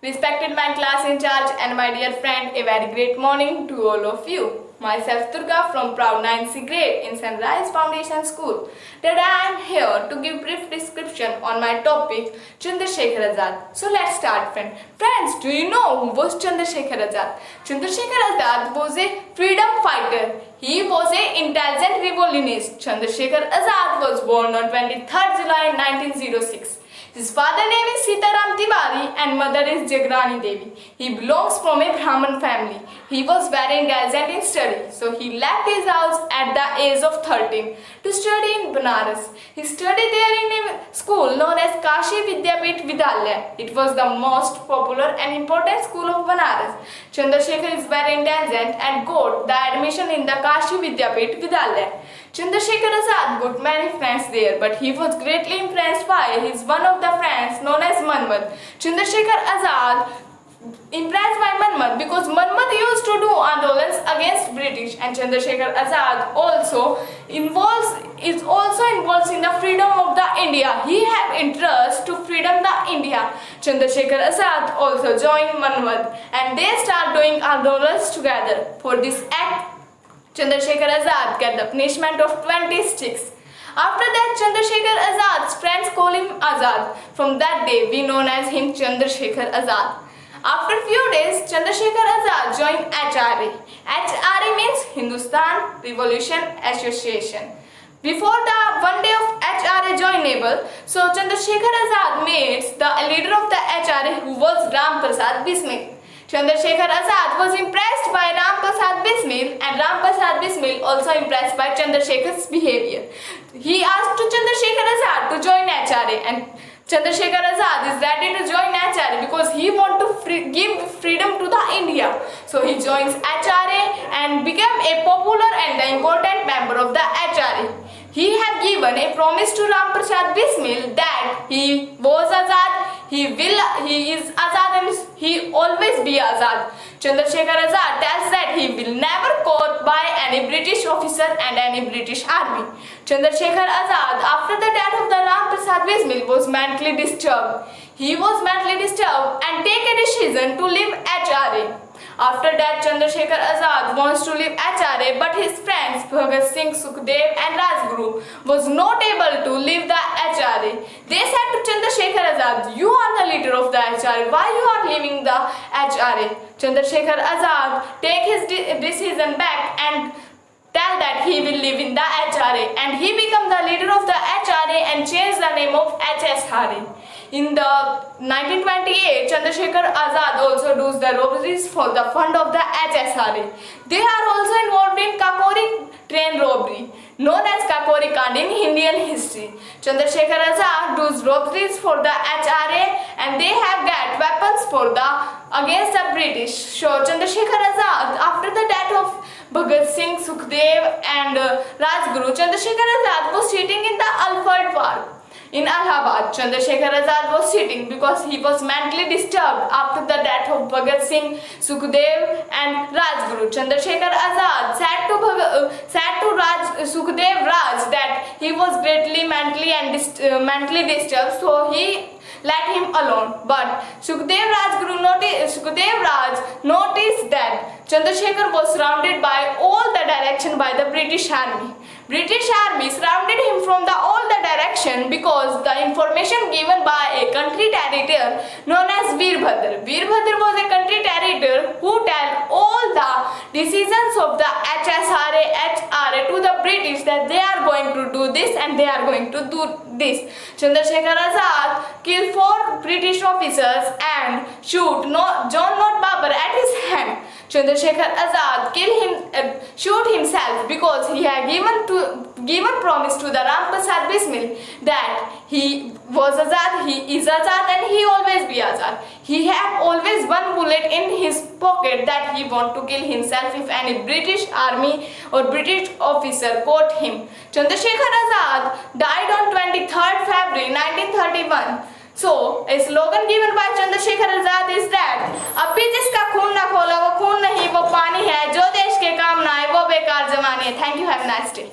Respected my class in charge and my dear friend, a very great morning to all of you. Myself Durga from proud 9th grade in Sunrise Foundation School. Today I am here to give brief description on my topic Chandrasekhar Azad. So let's start friends. Friends, do you know who was Chandrasekhar Azad? Chandrasekhar Azad was a freedom fighter. He was an intelligent revolutionist. Chandrasekhar Azad was born on 23rd July 1906. His father's name is Sitaram Tiwari and mother is Jagrani Devi. He belongs from a Brahmin family. He was very intelligent in study, so he left his house at the age of 13 to study in Banaras. He studied there in a school known as Kashi Vidyapit Vidyalaya. It was the most popular and important school of Banaras. Chandrasekhar is very intelligent and got the admission in the Kashi Vidyapit Vidyalaya. Chandrasekhar Azad got many friends there, but he was greatly impressed by his one of the friends known as Manmad. Chandrasekhar Azad impressed by Manmad because Manmad used to do andolans against British, and Chandrasekhar Azad is also involved in the freedom of the India. He have interest to freedom the India. Chandrasekhar Azad also joined Manmad and they start doing andolans together. For this act, Chandrasekhar Azad get the punishment of 20 sticks. After that, Chandrasekhar Azad's friends call him Azad. From that day, we known as him Chandrasekhar Azad. After few days, Chandrasekhar Azad joined HRA. HRA means Hindustan Revolution Association. Before the one day of HRA joinable, so Chandrasekhar Azad meets the leader of the HRA who was Ram Prasad Bismil. Chandrasekhar Azad was impressed by Ram Prasad Bismil and Ram Prasad Bismil also impressed by Chandrasekhar's behavior. He asked to Chandrasekhar Azad to join HRA and Chandrasekhar Azad is ready to join HRA because he want to give freedom to the India. So he joins HRA and became a popular and the important member of the HRA. He had given a promise to Ram Prasad Bismil that he was Azad, he is Azad and he always be Azad. Chandrasekhar Azad tells that he will never caught by any British officer and any British army. Chandrasekhar Azad, after the death of the Ram Prasad Bismil, was mentally disturbed. He was mentally disturbed and take a decision to leave HRA. After that, Chandrasekhar Azad wants to leave HRA, but his friends Bhagat Singh, Sukhdev and Rajguru was not able to leave the HRA. They said to Chandrasekhar Azad, "You are the leader of the HRA. Why you are leaving the HRA?" Chandrasekhar Azad take his decision back and tell that he will live in the HRA, and he become the leader of the HRA and change the name of HSRA. In the 1928, Chandrasekhar Azad also does the robberies for the fund of the HSRA. They are also involved in Kakori train robbery, known as Kakori Kand in Indian history. Chandrasekhar Azad does robberies for the HRA and they have get weapons for the against the British. So Chandrasekhar Azad, after the death of Bhagat Singh, Sukhdev and Rajguru, Chandrasekhar Azad was sitting in the Alfred Park in Allahabad. Chandrasekhar Azad was sitting because he was mentally disturbed after the death of Bhagat Singh, Sukhdev and Rajguru. Chandrasekhar Azad said to Sukhdev Raj that he was greatly mentally disturbed, so he let him alone. But Sukhdev Raj noticed that Chandrasekhar was surrounded by all the direction by the British army. British army surrounded him from all the direction because the information given by a country territor known as Veerbhadra. Veerbhadra was a country territor who tell all the decisions of the HRA to the British that they are going to do this and they are going to do this. Chandrasekhar Azad killed 4 British officers and shoot John Not Babur at his hand. Chandrasekhar Azad shoot himself because he had given promise to the Ram Prasad Bismil that he was Azad, he is Azad and he always be Azad. He had always one bullet in his pocket that he want to kill himself if any British army or British officer caught him. Chandrasekhar Azad died on 23rd February 1931. So, a slogan given by Chandrasekhar Azad is that अब भी जिसका खून ना खोला वो खून नहीं वो पानी है जो देश के काम ना आए वो बेकार जमाने. Thank you, have a nice day.